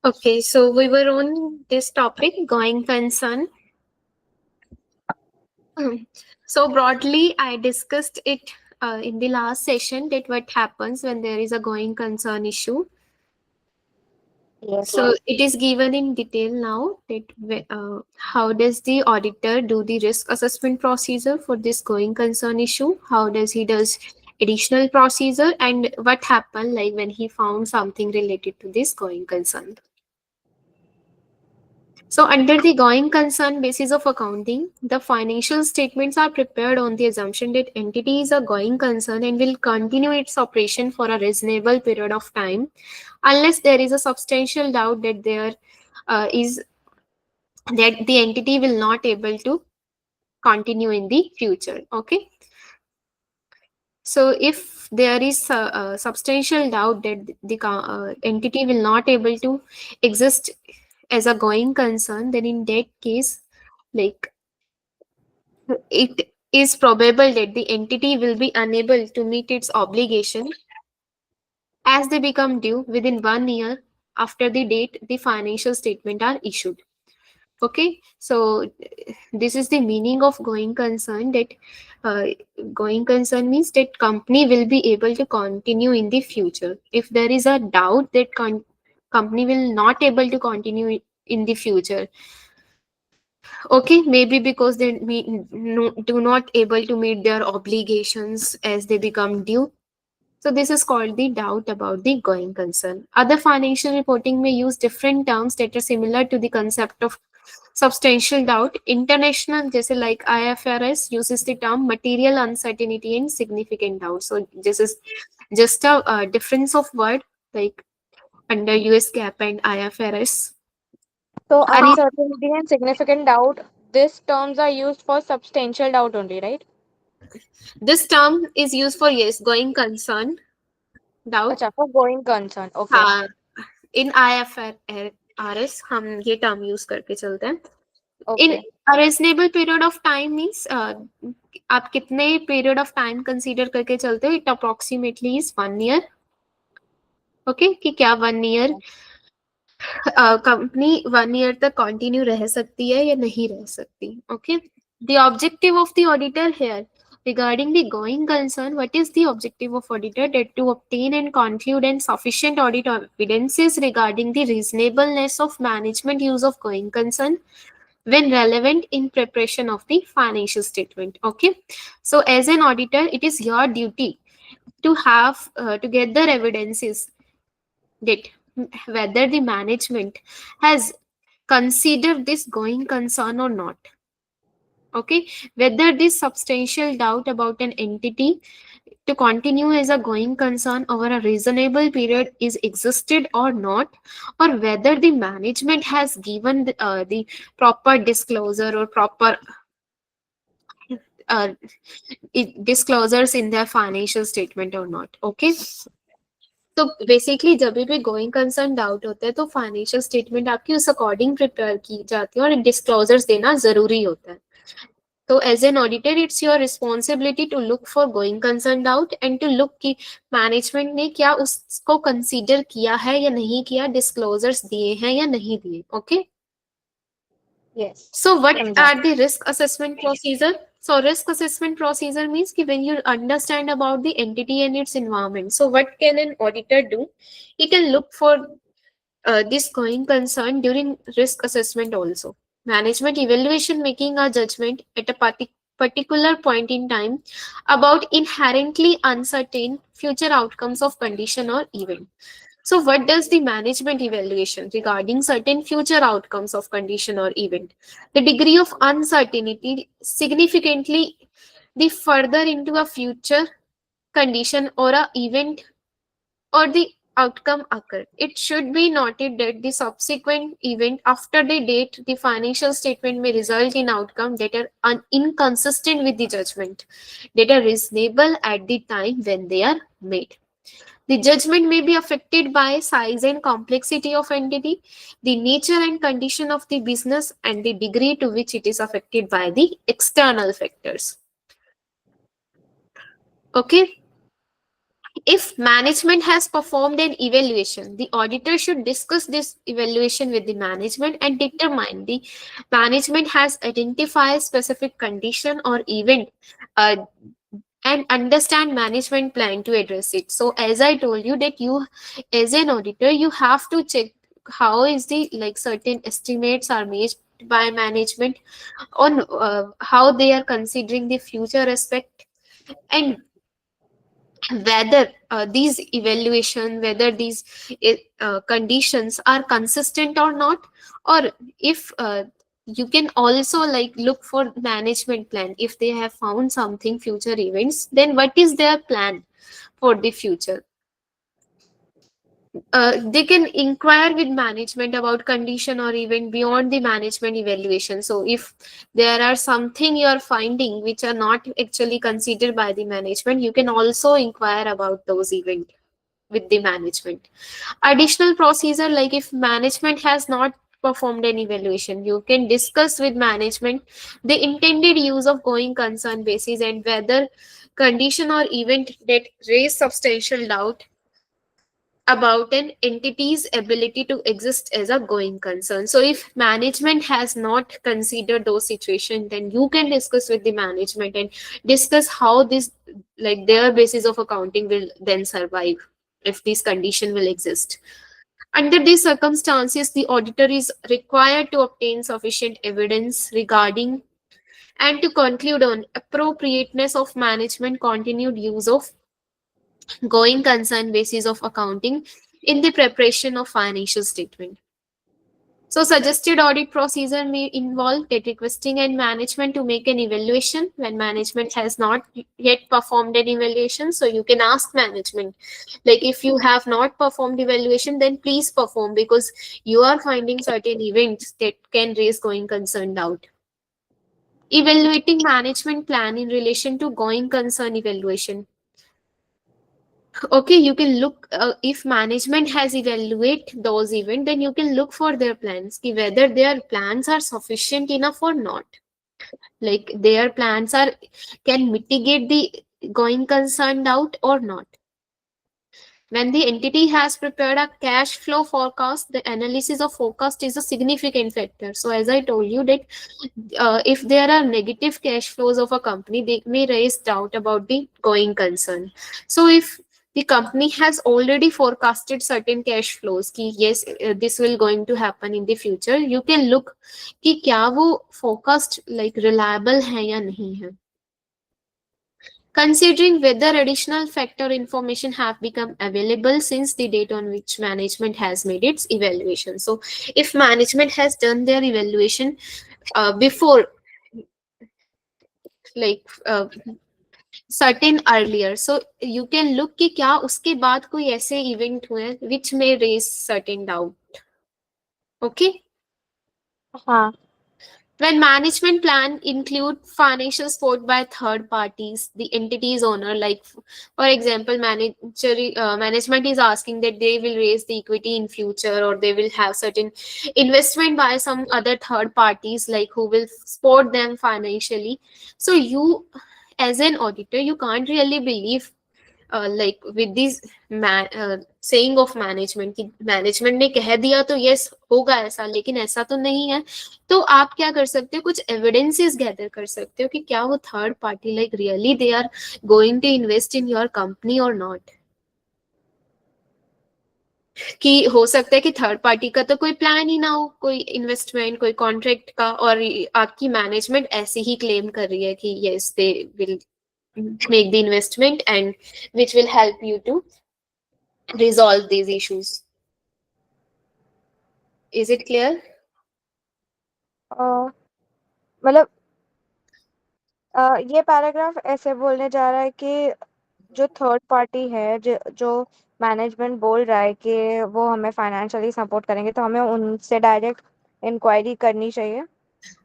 Okay, so we were on this topic, going concern. So broadly, I discussed it in the last session that what happens when there is a going concern issue. Yes. So it is given in detail now that how does the auditor do the risk assessment procedure for this going concern issue? How does he does additional procedure and what happened like when he found something related to this going concern? So, under the going concern basis of accounting, the financial statements are prepared on the assumption that entity is a going concern and will continue its operation for a reasonable period of time, unless there is a substantial doubt that there is that the entity will not able to continue in the future. Okay, so if there is a substantial doubt that the entity will not able to exist as a going concern, then in that case, like it is probable that the entity will be unable to meet its obligation as they become due within 1 year after the date the financial statement are issued. Okay, so this is the meaning of going concern, that uh, going concern means that company will be able to continue in the future. If there is a doubt that company will not able to continue in the future, okay, maybe because they do not able to meet their obligations as they become due. So this is called the doubt about the going concern. Other financial reporting may use different terms that are similar to the concept of substantial doubt. International, just like IFRS, uses the term material uncertainty and significant doubt. So this is just a difference of word, like under US GAAP and IFRS. So Are you- uncertainty and significant doubt, these terms are used for substantial doubt only, right? this term is used for yes, going concern, doubt. अच्छा, for going concern. Okay. हाँ, इन IFRS हम ये term use करके चलते हैं. इन Okay. a reasonable period of time means आप कितने period of time consider करके चलते हो? It approximately is 1 year. Okay, कि क्या 1 year कंपनी 1 year तक कंटिन्यू रह सकती है या नहीं रह सकती. Okay, the objective of the auditor here regarding the going concern, what is the objective of auditor? That to obtain and conclude and sufficient audit evidences regarding the reasonableness of management use of going concern when relevant in preparation of the financial statement. Okay, so as an auditor it is your duty to have to gather evidences that whether the management has considered this going concern or not. Okay, whether this substantial doubt about an entity to continue as a going concern over a reasonable period is existed or not, or whether the management has given the proper disclosure or proper uh, disclosures in their financial statement or not. Okay, तो basically जब भी going concern doubt होता है तो financial statement आपकी उस according prepare की जाती है और डिस्क्लोजर्स देना जरूरी होता है. तो as an auditor it's your responsibility to look for going concern doubt and to look कि मैनेजमेंट ने क्या उसको कंसीडर किया है या नहीं किया, डिस्क्लोजर्स दिए हैं या नहीं दिए. Okay, Yes. so what समझा. are the risk assessment procedure? So risk assessment procedure means कि when you understand about the entity and its environment, so what can an auditor do? He can look for this going concern during risk assessment also. Management evaluation making a judgment at a particular point in time about inherently uncertain future outcomes of condition or event. So, what does the management evaluation regarding certain future outcomes of condition or event? The degree of uncertainty significantly the further into a future condition or a event or the outcome occur. It should be noted that the subsequent event after the date the financial statement may result in outcome that are inconsistent with the judgment that are reasonable at the time when they are made. The judgment may be affected by size and complexity of entity, the nature and condition of the business, and the degree to which it is affected by the external factors. Okay. If management has performed an evaluation, the auditor should discuss this evaluation with the management and determine the management has identified specific condition or event, uh, and understand management plan to address it. So as I told you that you, as an auditor, you have to check how is the like certain estimates are made by management on how they are considering the future aspect, and whether these evaluation, whether these conditions are consistent or not, or if you can also like look for management plan. If they have found something future events, then what is their plan for the future. They can inquire with management about condition or event beyond the management evaluation. So if there are something you are finding which are not actually considered by the management, you can also inquire about those events with the management. Additional procedure, like if management has not performed an evaluation, you can discuss with management the intended use of going concern basis and whether condition or event that raise substantial doubt about an entity's ability to exist as a going concern. So if management has not considered those situations, then you can discuss with the management and discuss how this, like their basis of accounting will then survive if this condition will exist. Under these circumstances, the auditor is required to obtain sufficient evidence regarding and to conclude on appropriateness of management continued use of going concern basis of accounting in the preparation of financial statement. So suggested audit procedure may involve that requesting and management to make an evaluation when management has not yet performed an evaluation. So you can ask management, like if you have not performed evaluation, then please perform because you are finding certain events that can raise going concern doubt. Evaluating management plan in relation to going concern evaluation. Okay, you can look if management has evaluate those events, then you can look for their plans, ki whether their plans are sufficient enough or not. Like their plans are can mitigate the going concern doubt or not. When the entity has prepared a cash flow forecast, the analysis of forecast is a significant factor. So as I told you that if there are negative cash flows of a company, they may raise doubt about the going concern. So if the company has already forecasted certain cash flows कि yes this will going to happen in the future, you can look कि क्या वो forecast like reliable है या नहीं है. Considering whether additional factor information have become available since the date on which management has made its evaluation. So if management has done their evaluation before like certain earlier, so you can look कि क्या उसके बाद कोई ऐसे event हुए which may raise certain doubt. Okay. हाँ. When management plan include financial support by third parties, the entity's owner, like for example, management is asking that they will raise the equity in future or they will have certain investment by some other third parties, like who will support them financially. So you, as an auditor, you can't really believe like with this saying of management कि management ने कह दिया तो yes होगा ऐसा, लेकिन ऐसा तो नहीं है. तो आप क्या कर सकते हो, कुछ evidences gather कर सकते हो कि क्या वो third party like really they are going to invest in your company or not. कि हो सकता है कि थर्ड पार्टी का तो कोई प्लान ही ना हो, कोई इन्वेस्टमेंट कोई कॉन्ट्रैक्ट का, और आपकी मैनेजमेंट ऐसे ही क्लेम कर रही है कि yes they will make the investment and which will help you to resolve these issues. Is it clear? मतलब ये पैराग्राफ ऐसे बोलने जा रहा है कि जो थर्ड पार्टी है जो मैनेजमेंट बोल रहा है कि वो हमें फाइनेंशियली सपोर्ट करेंगे, तो हमें उनसे डायरेक्ट इंक्वायरी करनी चाहिए.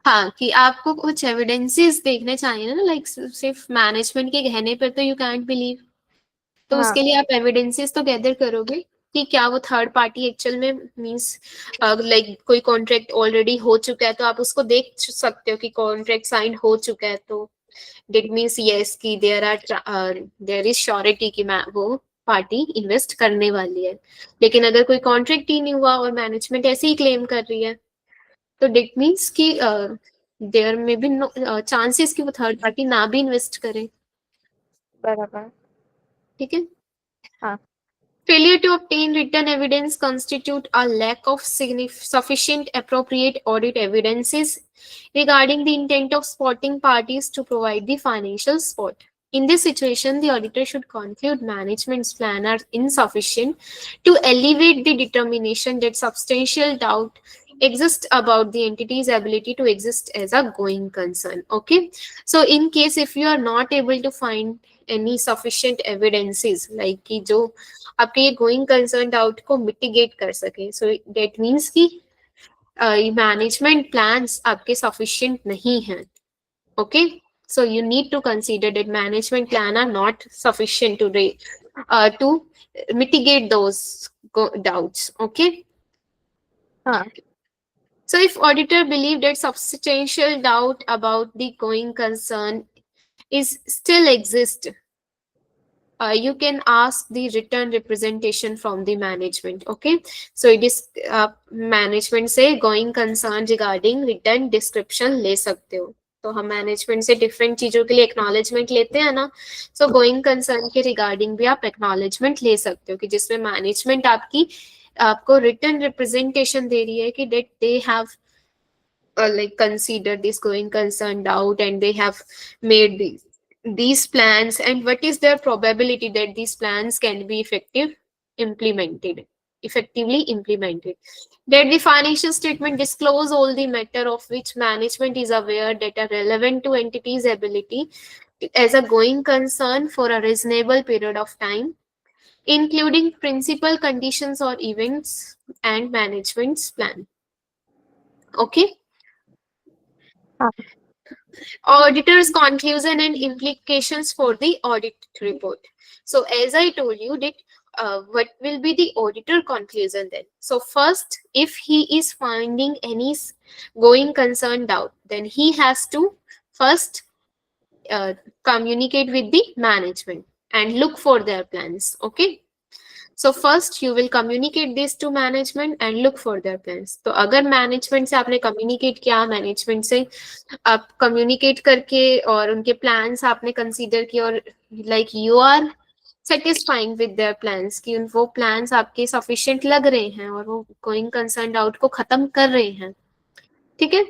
हाँ, कि आपको कुछ एविडेंसेस देखने चाहिए ना, लाइक सिर्फ मैनेजमेंट के कहने पर तो यू कैंट बिलीव. तो हाँ. उसके लिए आप एविडेंसेस तो गैदर करोगे कि क्या वो थर्ड पार्टी एक्चुअल में मींस लाइक कोई कॉन्ट्रैक्ट ऑलरेडी हो चुका है तो आप उसको देख सकते हो कि कॉन्ट्रैक्ट साइन हो चुका है, तो डेट मीन्स यस कि देयर इज श्योरिटी कि वो पार्टी इन्वेस्ट करने वाली है। लेकिन अगर कोई कॉन्ट्रैक्ट ही नहीं हुआ और मैनेजमेंट ऐसे ही क्लेम कर रही है, तो डेट मीन्स कि देयर में भी नो चांसेस कि वो थर्ड पार्टी ना भी इन्वेस्ट करे। बराबर। ठीक है। हाँ। Failure to obtain written evidence constitute a lack of sufficient appropriate audit evidences regarding the intent of spotting parties to provide the financial spot. In this situation, the auditor should conclude management's plan are insufficient to elevate the determination that substantial doubt exists about the entity's ability to exist as a going concern. Okay. So in case if you are not able to find any sufficient evidences like कि जो आपके ये going concern doubt को mitigate कर सके, so that means कि management plans आपके sufficient नहीं हैं। Okay, so you need to consider that management plan are not sufficient to mitigate those doubts. Okay. हाँ। So if auditor believe that substantial doubt about the going concern is still exist, you can ask the written representation from the management. Okay, so it is management से going concern regarding written description ले सकते हो। तो हम management से different चीजों के लिए एक्नॉलेजमेंट लेते हैं ना, सो गोइंग कंसर्न के रिगार्डिंग भी आप एक्नॉलेजमेंट ले सकते हो कि जिसमें मैनेजमेंट आपको रिटन रिप्रेजेंटेशन दे रही है कि that they have like consider this going concern doubt and they have made these plans, and what is their probability that these plans can be effectively implemented, that the financial statement disclose all the matter of which management is aware that are relevant to entity's ability as a going concern for a reasonable period of time, including principal conditions or events and management's plan. Okay. Auditor's conclusion and implications for the audit report. So as I told you that what will be the auditor conclusion then? So first, if he is finding any going concern doubt, then he has to first communicate with the management and look for their plans. Okay. So first you will communicate this to management and look for their plans. तो अगर management से आपने communicate किया, management से आप communicate करके और उनके plans आपने consider किया और like you are satisfying with their plans कि वो plans आपके sufficient लग रहे हैं और वो going concern doubt को खत्म कर रहे हैं, ठीक है।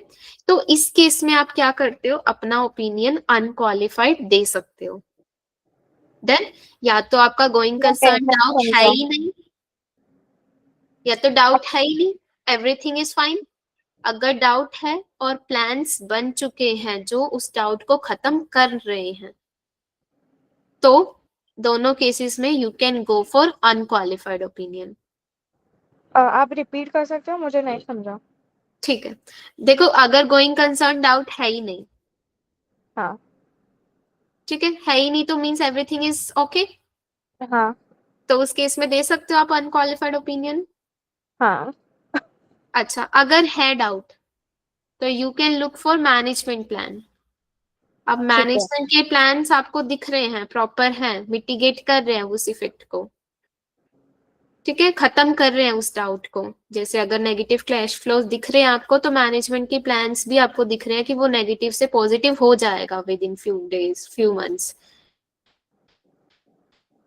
तो इस केस में आप क्या करते हो, अपना ओपिनियन अनक्वालिफाइड दे सकते हो। देन या तो आपका गोइंग कंसर्न डाउट है ही नहीं, या तो डाउट है ही नहीं, एवरीथिंग इज फाइन। अगर डाउट है और प्लान्स बन चुके हैं जो उस डाउट को खत्म कर रहे हैं, तो दोनों केसेस में you can go for unqualified opinion. आप रिपीट कर सकते हो, मुझे नहीं समझा। ठीक है, देखो अगर गोइंग कंसर्न डाउट है ही नहीं, हाँ। ठीक है ही नहीं तो मीन्स एवरीथिंग इज ओके। हाँ। तो उस केस में दे सकते हो आप अनक्वालिफाइड ओपिनियन। हाँ। अच्छा, अगर है डाउट तो you can look for management plan. अब ठीक है। मैनेजमेंट के प्लान्स आपको दिख रहे हैं, प्रॉपर हैं, मिटिगेट कर रहे हैं उस इफेक्ट को, ठीक है, खत्म कर रहे हैं उस डाउट को। जैसे अगर नेगेटिव कैश फ्लोज दिख रहे हैं आपको, तो मैनेजमेंट के प्लान्स भी आपको दिख रहे हैं कि वो नेगेटिव से पॉजिटिव हो जाएगा with in few days, few months.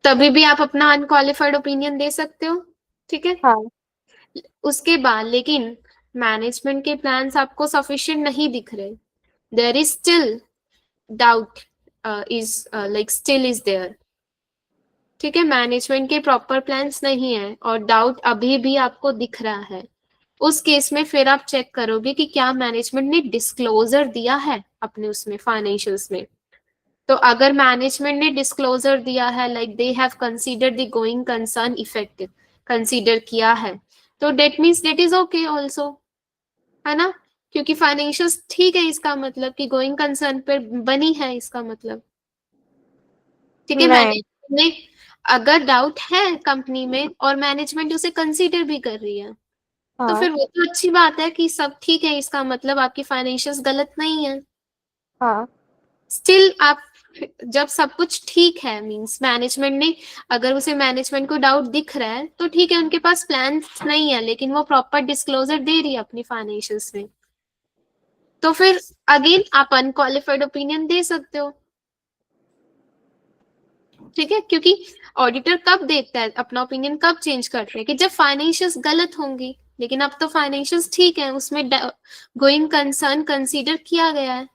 तभी भी आप अपना अनक्वालिफाइड ओपिनियन दे सकते हो, ठीक है। हाँ। उसके बाद लेकिन मैनेजमेंट के प्लान्स आपको सफिशिएंट नहीं दिख रहे, there is still doubt still is there, ठीक है, मैनेजमेंट के प्रॉपर प्लान्स नहीं है और डाउट अभी भी आपको दिख रहा है, उस केस में फिर आप चेक करोगे कि क्या मैनेजमेंट ने डिस्क्लोजर दिया है अपने उसमें फाइनेंशियल्स में। तो अगर मैनेजमेंट ने डिस्क्लोजर दिया है, like they have considered the going concern effect consider किया है, तो that means that is okay also, है ना, क्योंकि फाइनेंशियल्स ठीक है, इसका मतलब कि गोइंग कंसर्न पर बनी है, इसका मतलब, ठीक है। नहीं। मैनेजमेंट ने अगर डाउट है कंपनी में और मैनेजमेंट उसे कंसीडर भी कर रही है, तो हाँ। फिर वो तो अच्छी बात है कि सब ठीक है, इसका मतलब आपकी फाइनेंशियल्स गलत नहीं है। हाँ। स्टिल आप जब सब कुछ ठीक है, मींस मैनेजमेंट ने, अगर उसे मैनेजमेंट को डाउट दिख रहा है तो ठीक है, उनके पास प्लान नहीं है लेकिन वो प्रॉपर डिस्क्लोजर दे रही है अपनी फाइनेंशियल्स में, तो फिर अगेन आप अनक्वालिफाइड ओपिनियन दे सकते हो। ठीक है, क्योंकि ऑडिटर कब देता है अपना ओपिनियन, कब चेंज करते हैं, कि जब फाइनेंशियल्स गलत होंगी, लेकिन अब तो फाइनेंशियल्स ठीक है, उसमें गोइंग कंसर्न कंसीडर किया गया है।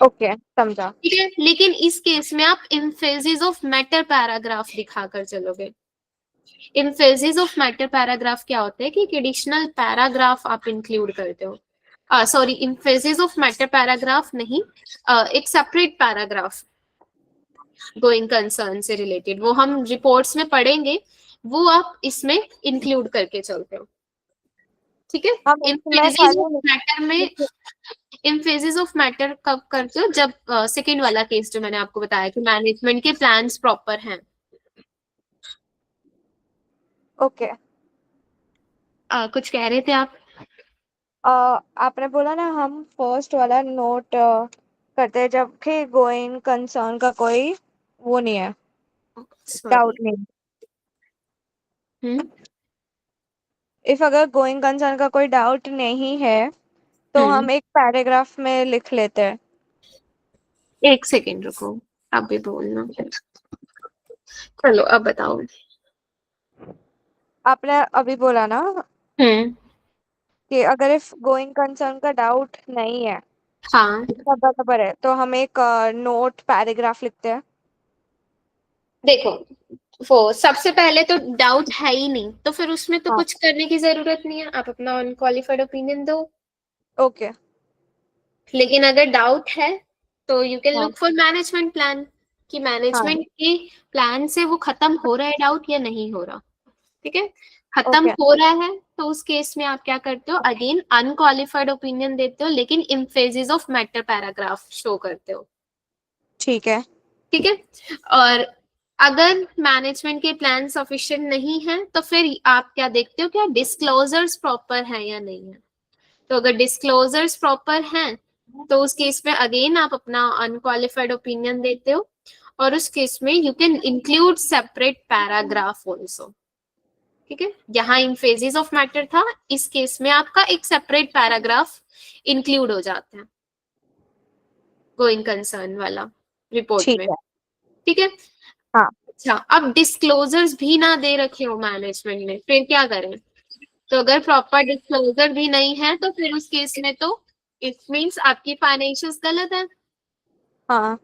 ओके, समझा। ठीक है, लेकिन इस केस में आप इम्फेसिस ऑफ मैटर पैराग्राफ दिखाकर चलोगे। इम्फेसिस ऑफ मैटर पैराग्राफ क्या होता है कि एडिशनल पैराग्राफ आप इंक्लूड करते हो। Sorry, emphasis of matter paragraph नहीं, एक सेपरेट पैराग्राफ गोइंग कंसर्न से रिलेटेड, वो हम रिपोर्ट्स में पढ़ेंगे, वो आप इसमें इंक्लूड करके चलते हो। ठीक है, हम इसमें इम्फेसिस ऑफ खाली मैटर में, इम्फेसिस ऑफ मैटर कब करते हो, जब सेकेंड वाला केस जो मैंने आपको बताया कि मैनेजमेंट के प्लान्स प्रॉपर हैं। ओके। कुछ कह रहे थे आप? आपने बोला ना हम फर्स्ट वाला नोट करते हैं जबकि गोइंग कंसर्न का कोई वो नहीं है, सॉरी। डाउट नहीं। हम्म इफ अगर गोइंग कंसर्न का कोई डाउट नहीं है तो हम्म हम एक पैराग्राफ में लिख लेते हैं। एक सेकेंड रुको, आप भी बोलना। चलो अब बताओ। आपने अभी बोला ना हम्म कि अगर इफ गोइंग कंसर्न का डाउट नहीं है, हाँ, सब बराबर है, तो हम एक नोट पैराग्राफ लिखते हैं। देखो, वो सबसे पहले तो डाउट है ही नहीं, तो फिर उसमें तो हाँ। कुछ करने की जरूरत नहीं है, आप अपना अनक्वालिफाइड ओपिनियन दो। ओके। लेकिन अगर डाउट है तो यू कैन हाँ। लुक फॉर मैनेजमेंट प्लान, कि हाँ। मैनेजमेंट के प्लान से वो खत्म हो रहा है डाउट या नहीं हो रहा। ठीक है, खत्म ओके। हो रहा है तो उस केस में आप क्या करते हो, अगेन अनक्वालिफाइड ओपिनियन देते हो, लेकिन emphasis of matter paragraph show करते हो। ठीक है। ठीक है, और अगर मैनेजमेंट के प्लान सफिशिएंट नहीं है तो फिर आप क्या देखते हो, क्या डिस्क्लोजर्स प्रॉपर है या नहीं है। तो अगर डिस्क्लोजर्स प्रॉपर हैं तो उस केस में अगेन आप अपना अनक्वालिफाइड ओपिनियन देते हो, और उस केस में you can include separate paragraph also. ठीक है, यहाँ इन फेजेस ऑफ मैटर था, इस केस में आपका एक सेपरेट पैराग्राफ इंक्लूड हो जाता है गोइंग कंसर्न वाला रिपोर्ट ठीक में। है। ठीक है, हाँ। अच्छा, अब डिस्क्लोजर्स भी ना दे रखे हो मैनेजमेंट ने, फिर क्या करें। तो अगर प्रॉपर डिस्क्लोजर भी नहीं है तो फिर उस केस में तो इट मींस आपकी फाइनेंशियल्स गलत है, हाँ।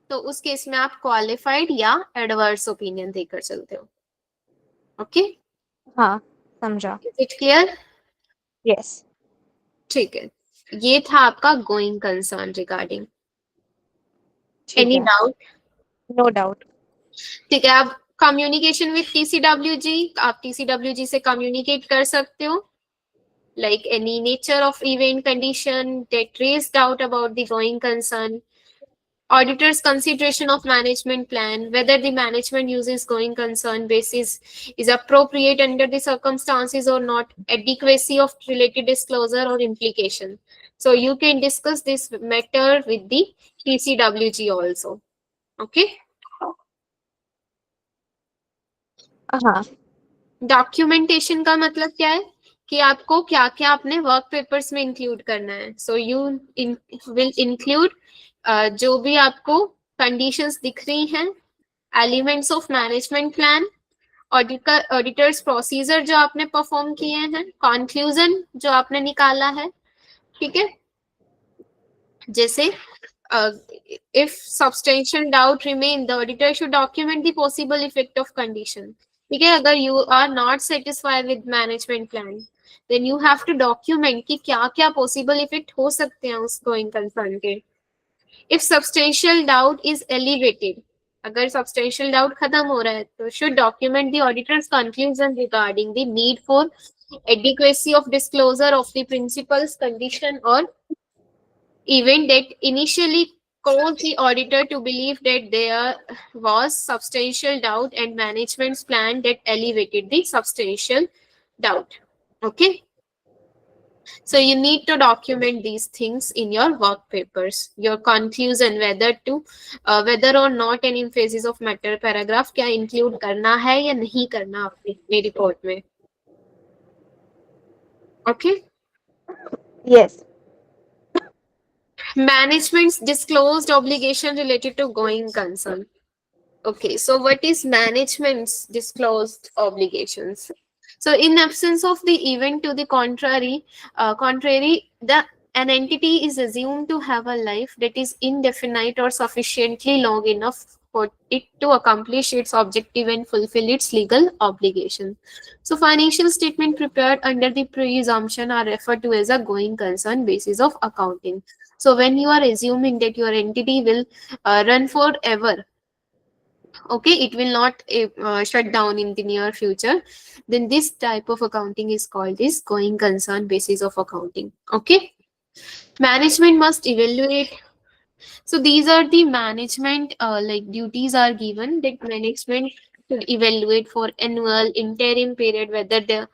तो उस केस में आप क्वालिफाइड या एडवर्स ओपिनियन देकर चलते हो। ओके, हाँ, समझा। Is it clear? यस। ठीक है, ये था आपका गोइंग कंसर्न रिगार्डिंग। ठीक एनी है। डाउट? No doubt. ठीक है, आप कम्युनिकेशन विद टीसीडब्ल्यूजी, आप टीसीडब्ल्यूजी से कम्युनिकेट कर सकते हो, like any nature of event condition that raise doubt about the going concern, auditor's consideration of management plan, whether the management uses going concern basis is appropriate under the circumstances or not, adequacy of related disclosure or implication. So you can discuss this matter with the TCWG also. Okay. हाँ। Documentation का मतलब क्या है, कि आपको क्या क्या अपने वर्क पेपर्स में इंक्लूड करना है। सो यू विल इंक्लूड जो भी आपको कंडीशंस दिख रही हैं, elements of management plan, auditors procedure जो आपने परफॉर्म किए हैं, कंक्लूजन जो आपने निकाला है। ठीक है, जैसे if substantial doubt remain, the auditor should document the possible effect of condition. ठीक है, अगर you are not satisfied with management plan, then you have to document कि क्या क्या possible effect हो सकते हैं उस going concern के। If substantial doubt is elevated, अगर substantial doubt खत्म हो रहा है तो should document the auditor's conclusion regarding the need for adequacy of disclosure of the principles, condition or event that initially caused the auditor to believe that there was substantial doubt and management's plan that elevated the substantial doubt. Okay. So you need to document these things in your work papers. Your conclusion whether or not an emphasis of matter paragraph क्या include करना है या नहीं करना अपनी report में. Okay. Yes. Management's disclosed obligation related to going concern. Okay, so what is management's disclosed obligations? So, in absence of the event to the contrary, an entity is assumed to have a life that is indefinite or sufficiently long enough for it to accomplish its objective and fulfill its legal obligation. So, financial statement prepared under the presumption are referred to as a going concern basis of accounting. So, when you are assuming that your entity will run forever, okay, it will not shut down in the near future, then this type of accounting is called this going concern basis of accounting. Okay, management must evaluate. So these are the management like duties are given that management should evaluate for annual interim period whether the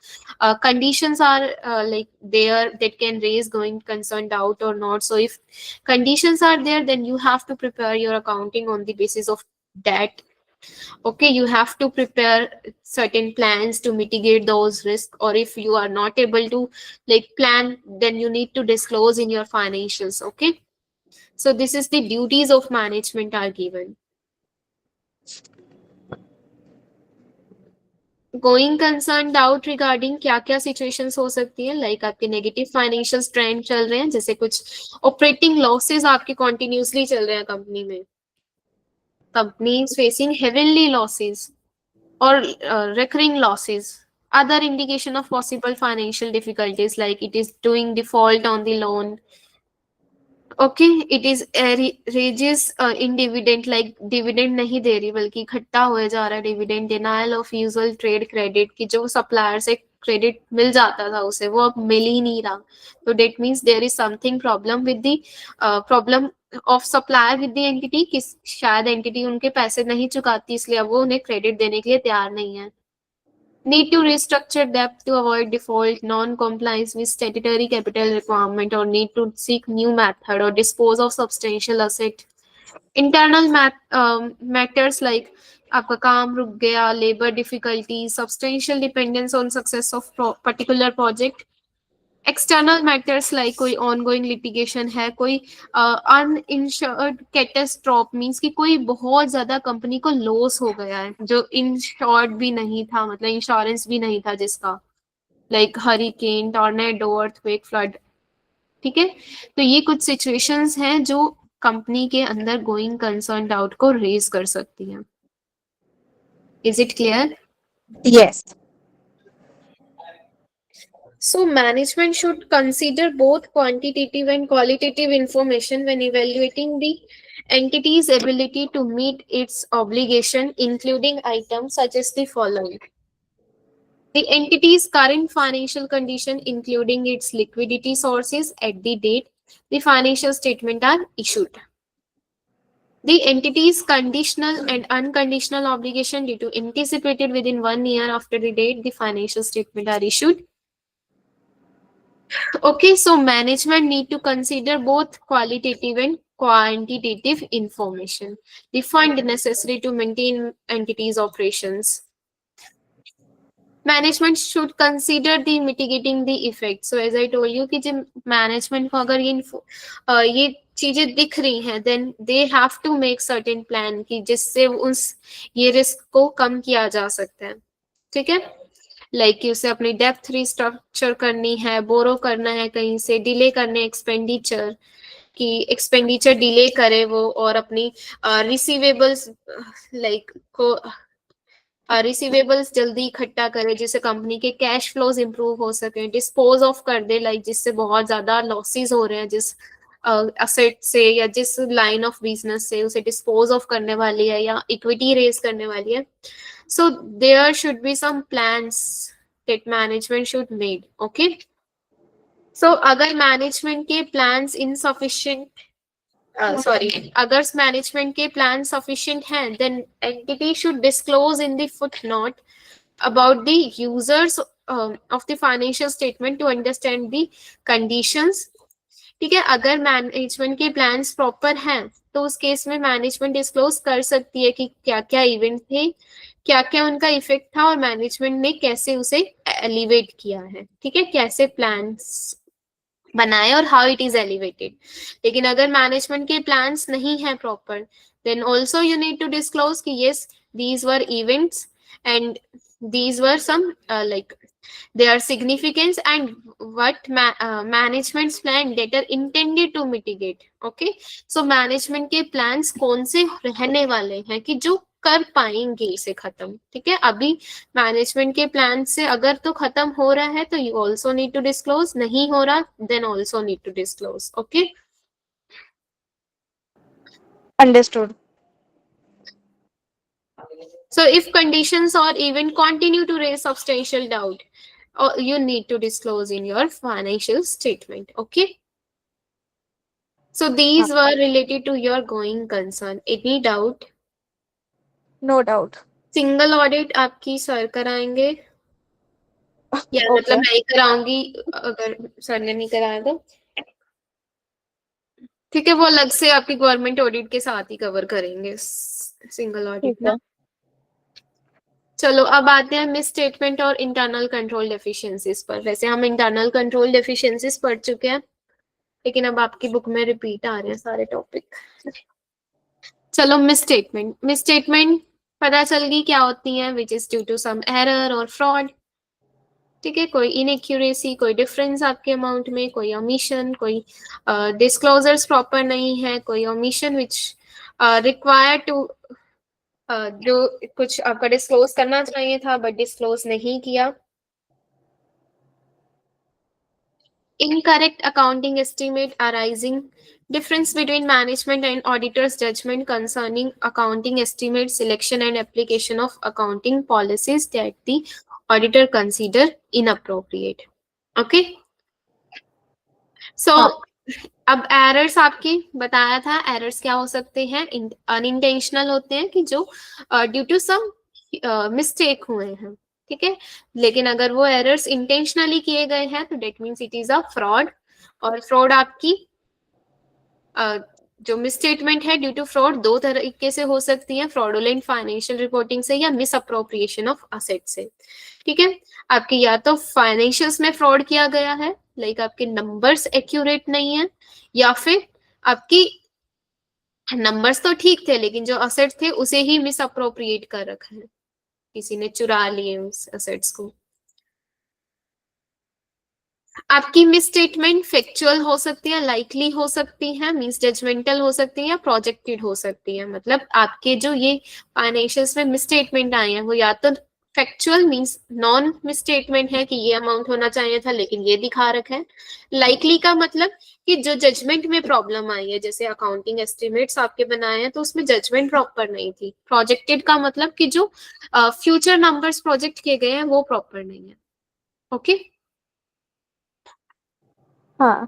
conditions are like there that can raise going concern doubt or not. So if conditions are there, then you have to prepare your accounting on the basis of that. Okay, you have to prepare certain plans to mitigate those risks, or if you are not able to like plan, then you need to disclose in your financials. Okay, so this is the duties of management are given. Going concern doubt regarding क्या क्या situations हो सकती है, like आपके negative financial trend चल रहे हैं, जैसे कुछ ऑपरेटिंग लॉसेस आपके कंटिन्यूसली चल रहे हैं कंपनी में, company is facing heavily losses or recurring losses. Other indication of possible financial difficulties like it is doing default on the loan. Okay, it is rages in dividend, like dividend नहीं दे रही बल्कि इकट्ठा हुए जा रहा है dividend. Denial of usual trade credit कि जो supplier से credit मिल जाता था उसे वो अब मिल ही नहीं रहा. So that means there is something problem with the problem of supplier with the entity कि शायद entity उनके पैसे नहीं चुकाती इसलिए अब वो उन्हें credit देने के लिए तैयार नहीं है. Need to restructure debt to avoid default, non-compliance with statutory capital requirement, or need to seek new method or dispose of substantial asset. Internal matters like आपका काम रुक गया, labor difficulties, substantial dependence on success of particular project. External matters like कोई ongoing litigation है, कोई uninsured catastrophe means कि कोई बहुत ज्यादा कंपनी को लॉस हो गया है जो इंश्योर्ड भी नहीं था, मतलब इंश्योरेंस भी नहीं था जिसका, like hurricane, tornado, earthquake, flood. ठीक है, तो ये कुछ सिचुएशंस हैं जो कंपनी के अंदर गोइंग कंसर्न डाउट को रेज कर सकती हैं. Is it clear? Yes. So management should consider both quantitative and qualitative information when evaluating the entity's ability to meet its obligation, including items such as the following. The entity's current financial condition, including its liquidity sources at the date the financial statement are issued. The entity's conditional and unconditional obligation due to anticipated within 1 year after the date the financial statement are issued. Okay, so management need to consider both qualitative and quantitative information. The fund necessary to maintain entities' operations. Management should consider the mitigating the effect. So as I told you कि जब management को अगर ये चीजें दिख रही हैं, then they have to make certain plan कि जिससे उस ये risk को कम किया जा सकता है. ठीक है, लाइक कि उसे अपनी डेप्थ रिस्ट्रक्चर करनी है, बोरो करना है कहीं से, डिले करने एक्सपेंडिचर कि एक्सपेंडिचर डिले करे वो, और अपनी रिसीवेबल्स लाइक को रिसीवेबल्स जल्दी इकट्ठा करे जिससे कंपनी के कैश फ्लोज इंप्रूव हो सके, डिस्पोज ऑफ कर दे लाइक जिससे बहुत ज्यादा लॉसेस हो रहे हैं जिस असेट से या जिस लाइन ऑफ बिजनेस से, उसे डिस्पोज ऑफ करने वाली है या इक्विटी रेज करने वाली है. So there should be some plans that management should made. Okay. So अगर management के plans insufficient, अगर management के plans sufficient हैं, then entity should disclose in the footnote about the users of the financial statement to understand the conditions. ठीक है, अगर management के plans proper हैं तो उस केस में मैनेजमेंट डिस्क्लोज कर सकती है कि क्या क्या इवेंट थे, क्या क्या उनका इफेक्ट था और मैनेजमेंट ने कैसे उसे एलिवेट किया है, ठीक है, कैसे प्लान्स बनाए और हाउ इट इज एलिवेटेड. लेकिन अगर मैनेजमेंट के प्लान्स नहीं है proper, then also you need to disclose कि yes these were events and these were some like their significance and what management's plan that are intended to mitigate. Okay, so management के plans कौन से रहने वाले हैं कि जो कर पाएंगे इसे खत्म. ठीक है, अभी मैनेजमेंट के प्लान से अगर तो खत्म हो रहा है तो you also need to disclose, नहीं हो रहा then also need to disclose. Okay, understood. so if conditions or even continue to raise substantial doubt, you need to disclose in your financial statement. Okay, so these were related to your going concern. Any doubt? No doubt. Single audit आपकी sir कराएंगे या Okay. मतलब मैं ही कराऊंगी अगर sir ने नहीं कराया तो. ठीक है, वो अलग से आपकी गवर्नमेंट ऑडिट के साथ ही कवर करेंगे सिंगल ऑडिट ठीक है. ना. चलो अब आते हैं मिस स्टेटमेंट और इंटरनल कंट्रोल डेफिशिएंसीज पर. वैसे हम इंटरनल कंट्रोल डेफिशिएंसीज पढ़ चुके हैं लेकिन अब आपकी बुक में रिपीट आ रहे हैं सारे टॉपिक. चलो मिस स्टेटमेंट पता चल गई क्या होती है, which is due to some error और फ्रॉड. ठीक है, कोई इनएक्यूरेसी, कोई डिफरेंस आपके अमाउंट में, कोई ओमिशन, कोई डिस्क्लोजर्स प्रॉपर नहीं है, कोई ओमिशन विच रिक्वायर टू जो कुछ आपका डिस्क्लोज करना चाहिए था बट डिस्क्लोज नहीं किया. Incorrect accounting estimate arising difference between management and auditor's judgment concerning accounting estimate selection and application of accounting policies that the auditor consider inappropriate. Okay, so अब errors आपकी बताया था. एरर्स क्या हो सकते हैं, अनइंटेंशनल होते हैं कि जो ड्यू टू सम मिस्टेक हुए हैं. ठीक है, लेकिन अगर वो एरर्स इंटेंशनली किए गए हैं तो that means it is a fraud. और फ्रॉड आपकी जो मिसस्टेटमेंट है ड्यू टू फ्रॉड दो तरीके से हो सकती है, फ्रॉडुलेंट फाइनेंशियल रिपोर्टिंग से या मिस अप्रोप्रिएशन ऑफ असेट से. ठीक है, आपकी या तो फाइनेंशियल्स में फ्रॉड किया गया है, लाइक आपके नंबर्स एक्यूरेट नहीं है, या फिर आपकी नंबर्स तो ठीक थे लेकिन जो असेट थे उसे ही मिस अप्रोप्रिएट कर रखा है, किसी ने चुरा लिए उस असेट्स को. आपकी मिस स्टेटमेंट फैक्चुअल हो सकती है, लाइकली हो सकती है, मींस जजमेंटल हो सकती है या प्रोजेक्टेड हो सकती है. मतलब आपके जो ये फाइनेंशियल्स में मिस स्टेटमेंट आए हैं वो या तो factual means non miss statement है कि ये अमाउंट होना चाहिए था लेकिन ये दिखा रखा है. लाइकली का मतलब कि जो जजमेंट में प्रॉब्लम आई है, जैसे अकाउंटिंग एस्टिमेट्स आपके बनाए हैं तो उसमें जजमेंट प्रॉपर नहीं थी. प्रोजेक्टेड का मतलब कि जो फ्यूचर नंबर्स प्रोजेक्ट किए गए हैं वो प्रॉपर नहीं है. ओके, हाँ.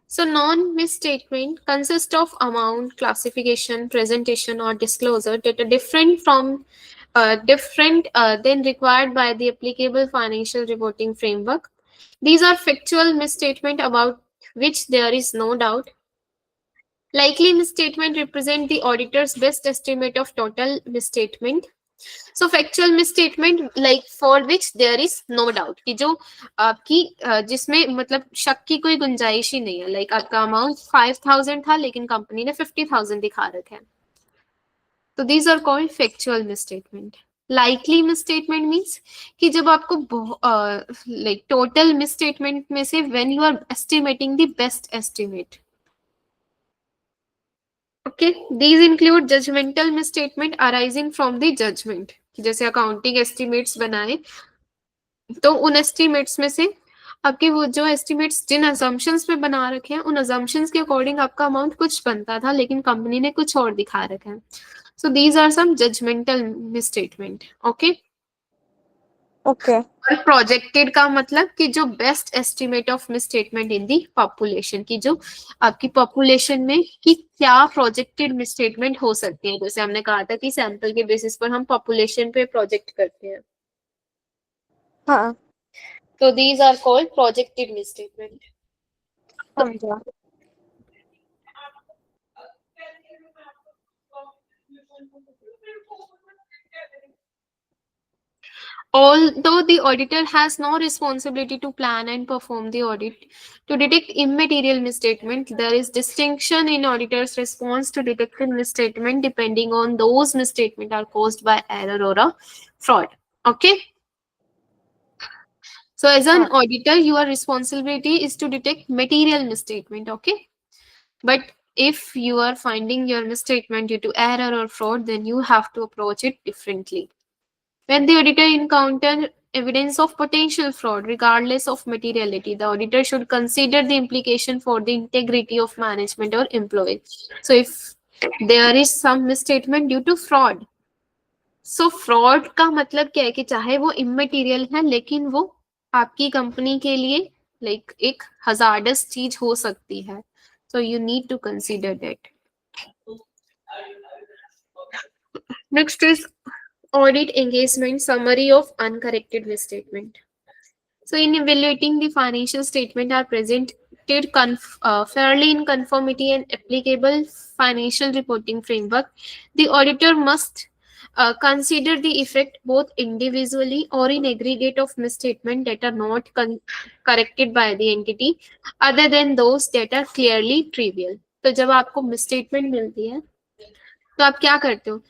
So non-misstatement consists of amount, classification, presentation, or disclosure that are different from than required by the applicable financial reporting framework. These are factual misstatement about which there is no doubt. Likely misstatement represent the auditor's best estimate of total misstatement. So factual misstatement like for which there is no doubt कि जो आपकी जिसमें मतलब शक की कोई गुंजाइश ही नहीं है. लाइक आपका अमाउंट 5,000 था लेकिन कंपनी ने 50,000 दिखा रखा है. तो these are called factual misstatement. Likely misstatement means कि जब आपको लाइक टोटल मिसस्टेटमेंट में से when you are estimating the best estimate. Okay, these include judgmental misstatement arising from the judgment. जैसे अकाउंटिंग एस्टिमेट्स बनाए तो उन एस्टिमेट्स में से आपके वो जो एस्टिमेट्स जिन असम्पशंस पे बना रखे हैं उन असम्पशंस के अकॉर्डिंग आपका अमाउंट कुछ बनता था लेकिन कंपनी ने कुछ और दिखा रखा है. So these are some judgmental misstatement. Okay, okay. और प्रोजेक्टेड का मतलब कि जो best estimate of misstatement in the population की जो आपकी पॉपुलेशन में कि क्या प्रोजेक्टेड मिसस्टेटमेंट हो सकती है. जैसे हमने कहा था कि सैंपल के बेसिस पर हम पॉपुलेशन पे प्रोजेक्ट करते हैं. हाँ So these are called projected misstatement. समझा। Although the auditor has no responsibility to plan and perform the audit to detect immaterial misstatement, there is distinction in auditor's response to detected misstatement depending on those misstatement are caused by error or a fraud. Okay. So as an हाँ auditor, your responsibility is to detect material misstatement. Okay. But if you are finding your misstatement due to error or fraud, then you have to approach it differently. When the auditor encounters evidence of potential fraud, regardless of materiality, the auditor should consider the implication for the integrity of management or employee. So, if there is some misstatement due to fraud, so fraud का मतलब क्या है कि चाहे वो immaterial है लेकिन वो आपकी कंपनी के लिए लाइक एक हजार्डस चीज हो सकती है. So you need to consider that. Next is audit engagement summary of uncorrected misstatement. So, in evaluating the financial statement are presented fairly in conformity and applicable financial reporting framework, the auditor must consider the effect both individually or in aggregate of misstatement that are not corrected by the entity other than those that are clearly trivial. तो जब आपको misstatement मिलती है तो आप क्या करते हो?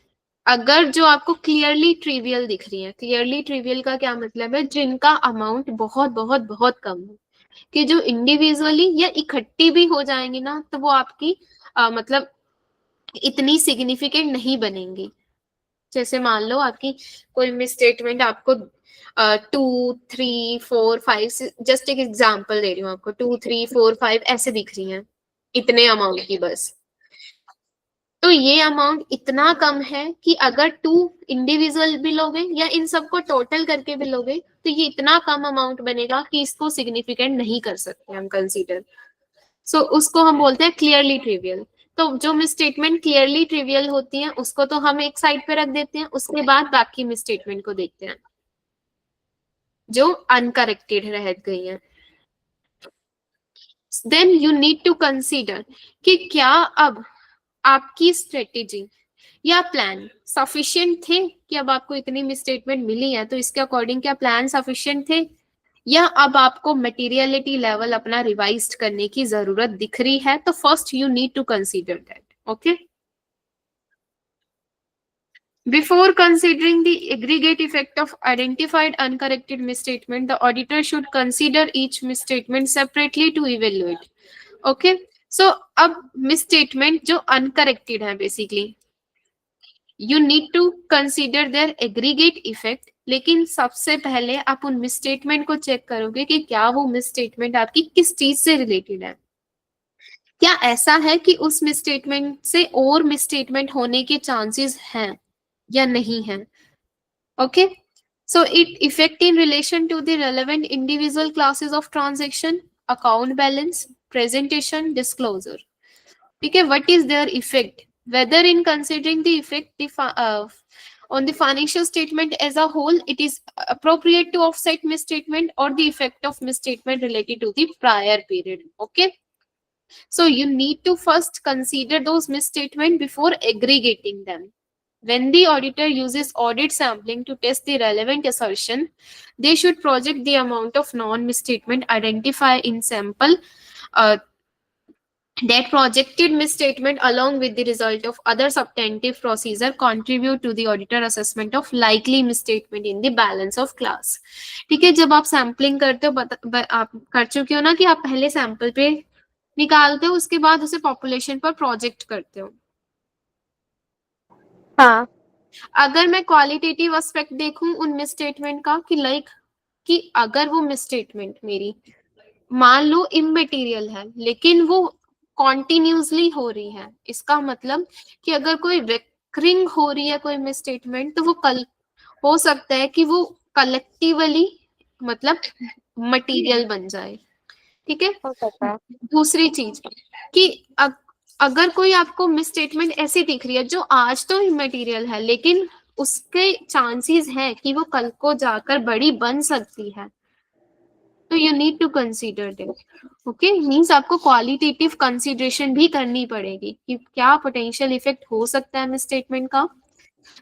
अगर जो आपको क्लियरली ट्रिवियल दिख रही है, क्लियरली ट्रिवियल का क्या मतलब है? जिनका अमाउंट बहुत बहुत बहुत कम है, कि जो इंडिविजुअली या इकट्ठी भी हो जाएंगी ना तो वो आपकी मतलब इतनी सिग्निफिकेंट नहीं बनेंगी. जैसे मान लो आपकी कोई मिसस्टेटमेंट आपको 2, 3, 4, 5 जस्ट एक एग्जांपल दे रही हूँ आपको 2, 3, 4, 5 ऐसे दिख रही हैं इतने अमाउंट की बस. तो ये अमाउंट इतना कम है कि अगर 2 इंडिविजुअल भी लोगे या इन सबको टोटल करके भी लोगे तो ये इतना कम अमाउंट बनेगा कि इसको सिग्निफिकेंट नहीं कर सकते हम कंसीडर. सो उसको हम बोलते हैं क्लियरली ट्रिवियल. तो जो मिसस्टेटमेंट क्लियरली ट्रिवियल होती है उसको तो हम एक साइड पे रख देते हैं, उसके बाद बाकी मिसस्टेटमेंट को देखते हैं जो अनकरेक्टेड रह गई हैं. Then you need to consider कि क्या अब आपकी स्ट्रेटेजी या प्लान सफिशिएंट थे कि अब आपको इतनी मिसस्टेटमेंट मिली है तो इसके अकॉर्डिंग क्या प्लान सफिशिएंट थे या अब आपको मटेरियलिटी लेवल अपना रिवाइज करने की जरूरत दिख रही है. तो first you need to consider that. Okay. Before considering the aggregate effect of identified uncorrected misstatement, the auditor should consider each misstatement separately to evaluate. Okay. So अब misstatement जो uncorrected है basically, you need to consider their aggregate effect. लेकिन सबसे पहले आप उन misstatement को check करोगे कि क्या वो मिसस्टेटमेंट आपकी किस चीज से रिलेटेड है. क्या ऐसा है कि उस मिसस्टेटमेंट से और मिसस्टेटमेंट होने के चांसेस हैं या नहीं है. Okay. So it effect in relation to the relevant individual classes of transaction, account balance, presentation, disclosure. Okay, what is their effect? Whether in considering the effect on the financial statement as a whole, it is appropriate to offset misstatement or the effect of misstatement related to the prior period. Okay. So you need to first consider those misstatement before aggregating them. When the auditor uses audit sampling to test the relevant assertion, they should project the amount of non-misstatement identified in sample. That projected misstatement along with the result of other substantive procedure contribute to the auditor assessment of likely misstatement in the balance of class. ठीक है. जब आप sampling करते हो आप कर चुके हो ना कि आप पहले सैंपल पे निकालते हो उसके बाद उसे पॉपुलेशन पर प्रोजेक्ट करते हो. हाँ अगर मैं क्वालिटेटिव एस्पेक्ट देखूं उन मिसस्टेटमेंट का कि लाइक कि अगर वो मिसस्टेटमेंट मेरी मान लो इमटेरियल है लेकिन वो कॉन्टिन्यूसली हो रही है, इसका मतलब कि अगर कोई रिकरिंग हो रही है कोई मिसस्टेटमेंट तो वो कल हो सकता है कि वो कलेक्टिवली मतलब मटेरियल बन जाए. ठीक है. हो सकता है. दूसरी चीज कि अगर कोई आपको मिसस्टेटमेंट ऐसी दिख रही है जो आज तो इमटेरियल है लेकिन उसके चांसेस है कि वो कल को जाकर बड़ी बन सकती है, तो you need to consider that. Okay, means आपको क्वालिटेटिव कंसीडरेशन भी करनी पड़ेगी कि क्या पोटेंशियल इफेक्ट हो सकता है मिसस्टेटमेंट का।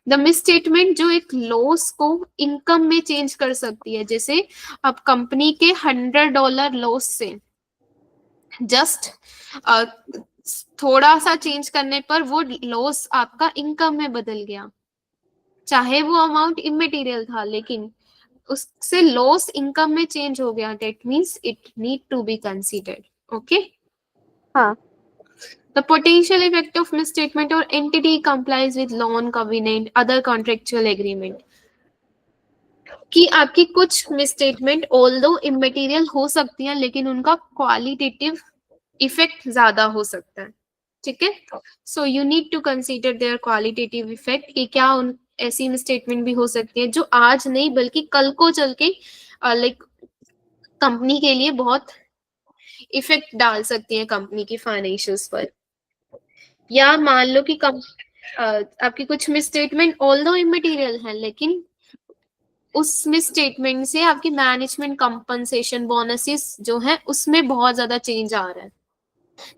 द मिसस्टेटमेंट जो एक लॉस को इनकम में चेंज कर सकती है, जैसे अब कंपनी के $100 लॉस से जस्ट थोड़ा सा चेंज करने पर वो लॉस आपका इनकम में बदल गया, चाहे वो अमाउंट इमेटीरियल था, लेकिन उससे लॉस इनकम में चेंज हो गया, that means it need to be considered. Okay, हाँ, the potential effect of misstatement or entity complies with loan covenant other contractual agreement, कि आपकी कुछ मिसस्टेटमेंट ऑल्दो इमेटीरियल हो सकती है लेकिन उनका क्वालिटेटिव इफेक्ट ज्यादा हो सकता है। ठीक है, so you need to consider their qualitative effect, कि क्या उन ऐसी मिसस्टेटमेंट भी हो सकती है जो आज नहीं बल्कि कल को चल के लाइक कंपनी के लिए बहुत इफेक्ट डाल सकती है कंपनी की फाइनेंशियल्स पर। या मान लो कि आपकी कुछ मिसस्टेटमेंट ऑल्दो इमेटीरियल है लेकिन उस मिसस्टेटमेंट से आपकी मैनेजमेंट कंपनसेशन बोनसेस जो है उसमें बहुत ज्यादा चेंज आ रहा है।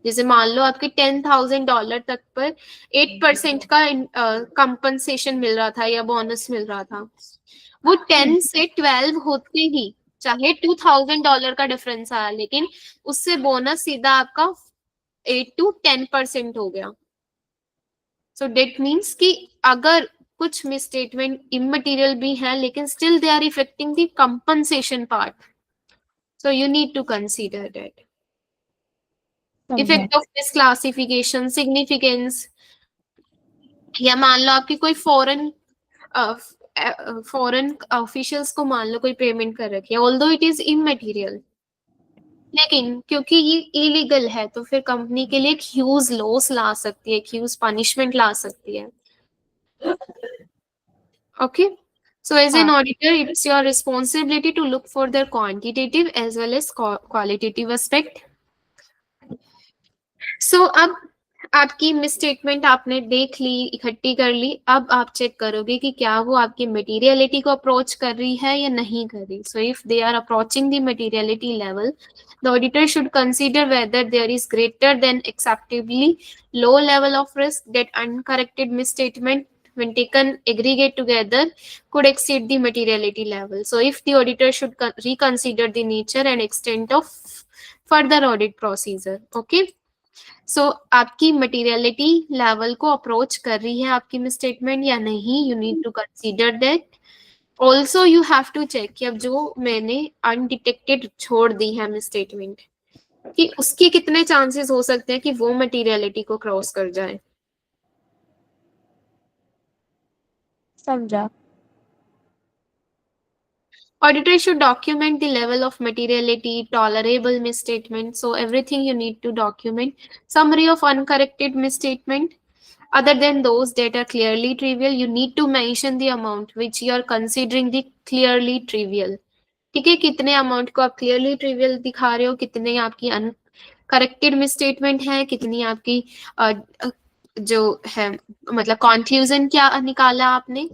जैसे मान लो आपके $10,000 तक पर 8% का कंपनसेशन मिल रहा था या बोनस मिल रहा था, वो 10 से 12 होते ही चाहे $2,000 का डिफरेंस आया, लेकिन उससे बोनस सीधा आपका 8 to 10% हो गया। सो डेट मीन्स कि अगर कुछ मिसस्टेटमेंट इमटेरियल भी है लेकिन still they are affecting the compensation part, so you need to consider that. Effect of misclassification, significance, या मान लो आपकी कोई फॉरेन ऑफिशियल्स को मान लो कोई पेमेंट कर रखी है, ऑल्दो इट इज इमटेरियल, लेकिन क्योंकि ये इलीगल है तो फिर कंपनी के लिए एक ह्यूज लॉस ला सकती है, एक ह्यूज पनिशमेंट ला सकती है। Okay, so as an auditor, it's your responsibility to look for the quantitative as well as qualitative aspect. So अब आपकी मिसस्टेटमेंट आपने देख ली, इकट्ठी कर ली, अब आप चेक करोगे कि क्या वो आपकी मटेरियलिटी को अप्रोच कर रही है या नहीं कर रही। So if they are approaching the materiality level, the auditor should consider whether there is greater than acceptably low level of risk that uncorrected misstatement when taken aggregate together could exceed the materiality level. So if the auditor should reconsider the nature and extent of further audit procedure. Okay, सो आपकी materiality level को approach कर रही है आपकी misstatement या नहीं, you need to consider that. Also you have to check कि अब जो मैंने अनडिटेक्टेड छोड़ दी है मिसस्टेटमेंट, कि उसके कितने चांसेस हो सकते हैं कि वो मटेरियलिटी को क्रॉस कर जाए। समझा। Auditor should document the level of materiality, tolerable misstatement. So everything you need to document. Summary of uncorrected misstatement. Other than those that are clearly trivial, you need to mention the amount which you are considering the clearly trivial. ठीक है, कितने amount को आप clearly trivial दिखा रहे हो, कितने आपकी अनकरेक्टेड मिसस्टेटमेंट है, कितनी आपकी जो है मतलब कंक्लूजन क्या निकाला आपने,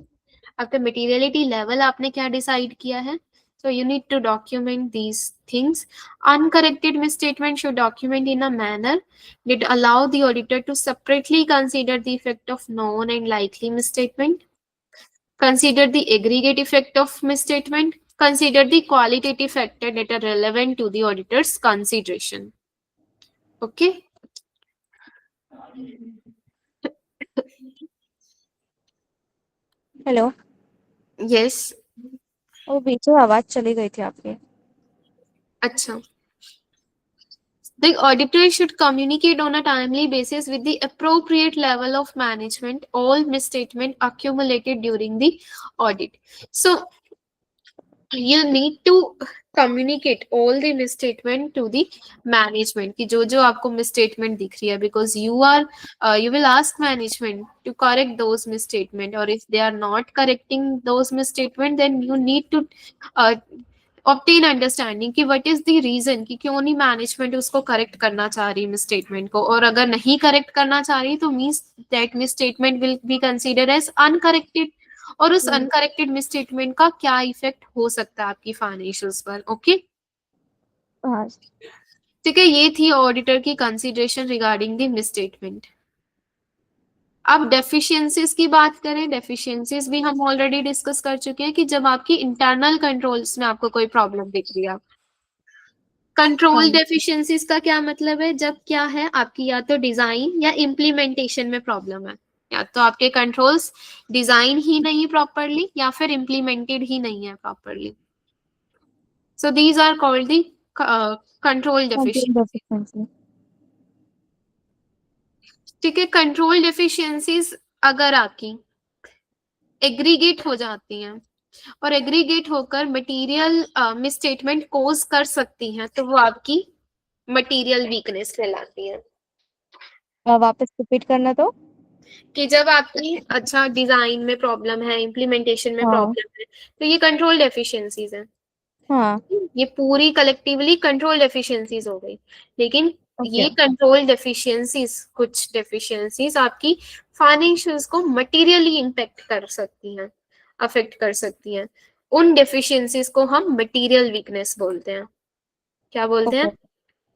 आपका मटेरियलिटी लेवल आपने क्या डिसाइड किया है। So you need to document these things. Uncorrected misstatement should document in a manner that allow the auditor to separately consider the effect of known and likely misstatement, consider the aggregate effect of misstatement, consider the qualitative factor that are relevant to the auditor's consideration. Okay. Hello. Yes. वो बीच में आवाज चली गई थी आपकी। अच्छा, the auditor should communicate on a timely basis with the appropriate level of management all misstatement accumulated during the audit. So you need to communicate all the misstatement to the management कि जो आपको misstatement दिख रही है, because you will ask management to correct those misstatement, or if they are not correcting those misstatement then you need to obtain understanding कि what is the reason कि क्यों नहीं मैनेजमेंट उसको करेक्ट करना चाह रही मिसस्टेटमेंट को, और अगर नहीं करेक्ट करना चाह रही तो means that misstatement will be considered as uncorrected और उस अनकरेक्टेड मिसस्टेटमेंट का क्या इफेक्ट हो सकता है आपकी फाइनेंशियल्स पर। ओके हाँ ठीक है, ये थी ऑडिटर की कंसीडरेशन रिगार्डिंग द मिसस्टेटमेंट। अब डेफिशिएंसीज की बात करें, डेफिशिएंसीज भी हम ऑलरेडी डिस्कस कर चुके हैं कि जब आपकी इंटरनल कंट्रोल्स में आपको कोई प्रॉब्लम दिख रही है। कंट्रोल डेफिशिएंसीज का क्या मतलब है, जब क्या है आपकी या तो डिजाइन या इम्प्लीमेंटेशन में प्रॉब्लम है, या तो आपके कंट्रोल्स डिजाइन ही नहीं प्रॉपरली या फिर इम्प्लीमेंटेड ही नहीं है properly. So these are called the control deficiency. ठीक है, कंट्रोल डेफिशिएंसीज अगर आपकी एग्रीगेट हो जाती हैं और एग्रीगेट होकर मटेरियल मिसस्टेटमेंट कोज कर सकती हैं, तो वो आपकी मटेरियल वीकनेस कहलाती है। वापस रिपीट करना तो। कि जब आपकी अच्छा डिजाइन में प्रॉब्लम है, इम्प्लीमेंटेशन में हाँ प्रॉब्लम है, तो ये कंट्रोल डेफिशिएंसीज है। हाँ ये पूरी कलेक्टिवली कंट्रोल डेफिशिएंसीज हो गई। लेकिन ओके ये कंट्रोल डेफिशिएंसीज, कुछ डेफिशिएंसीज आपकी फाइनेंशियल्स को मटेरियली इम्पेक्ट कर सकती हैं, अफेक्ट कर सकती हैं। उन डेफिशिएंसीज को हम मटेरियल वीकनेस बोलते हैं। क्या बोलते हैं? Okay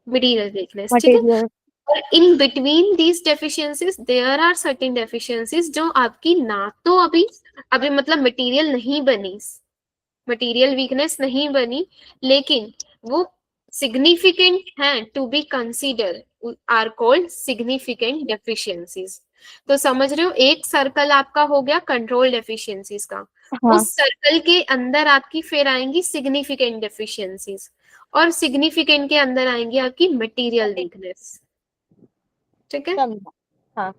material weakness. ठीक है, मटेरियल और in between these deficiencies there are certain deficiencies जो आपकी ना तो अभी अभी मतलब मटेरियल नहीं बनी, मटेरियल वीकनेस नहीं बनी, लेकिन वो सिग्निफिकेंट है to be consider, are called significant deficiencies. तो समझ रहे हो, एक सर्कल आपका हो गया कंट्रोल डेफिशिएंसीज का, हाँ उस सर्कल के अंदर आपकी फिर आएंगी सिग्निफिकेंट डेफिशिएंसीज, और सिग्निफिकेंट के अंदर आएंगी आपकी मटेरियल वीकनेस। ठीक है, समझा हाँ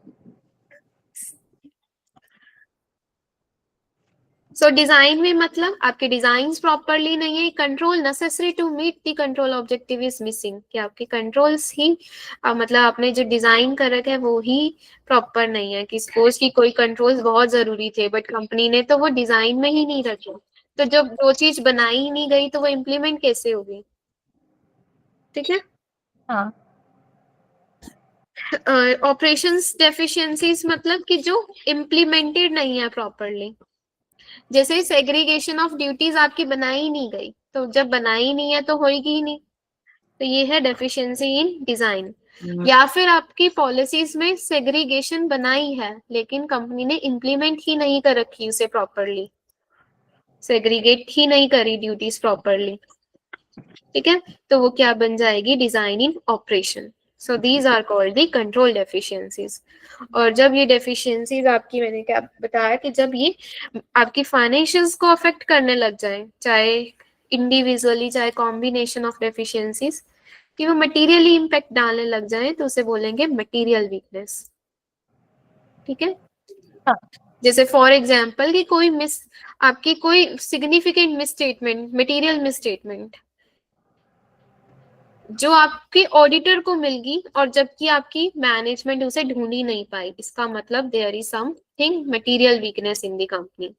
सो डिजाइन में मतलब आपके डिजाइन प्रॉपरली नहीं है, control necessary to meet the control objective is missing, कि आपके कंट्रोल्स ही मतलब आपने जो डिजाइन कर रखा है वो ही प्रॉपर नहीं है। कि सपोज की कोई कंट्रोल्स बहुत जरूरी थे बट कंपनी ने तो वो डिजाइन में ही नहीं रखे, तो जब वो चीज बनाई ही नहीं गई तो वो इम्प्लीमेंट कैसे होगी। ठीक है, हाँ ऑपरेशंस डेफिशिएंसीज मतलब कि जो इम्प्लीमेंटेड नहीं है प्रॉपरली। जैसे सेग्रीगेशन ऑफ ड्यूटीज आपकी बनाई नहीं गई, तो जब बनाई नहीं है तो होगी ही नहीं, तो ये है डेफिशिएंसी इन डिजाइन। या फिर आपकी पॉलिसीज में सेग्रीगेशन बनाई है लेकिन कंपनी ने इम्प्लीमेंट ही नहीं कर रखी उसे प्रॉपरली, सेग्रीगेट ही नहीं करी ड्यूटीज प्रॉपरली। ठीक है, तो वो क्या बन जाएगी, design in operation. So these are called the control deficiencies. और जब ये डेफिशिएंसीज आपकी, मैंने क्या बताया कि जब ये आपकी फाइनेंशियल्स को अफेक्ट करने लग जाए, चाहे इंडिविजुअली चाहे कॉम्बिनेशन ऑफ डेफिशिएंसीज, कि वो मटेरियली इम्पैक्ट डालने लग जाए, तो उसे बोलेंगे मटेरियल वीकनेस। ठीक है, हाँ जैसे फॉर एग्जाम्पल कि कोई आपकी कोई सिग्निफिकेंट मिसस्टेटमेंट, मटेरियल मिसस्टेटमेंट जो आपके ऑडिटर को मिल गई और जबकि आपकी मैनेजमेंट उसे ढूंढ ही नहीं पाई, इसका मतलब there is something material weakness in the company.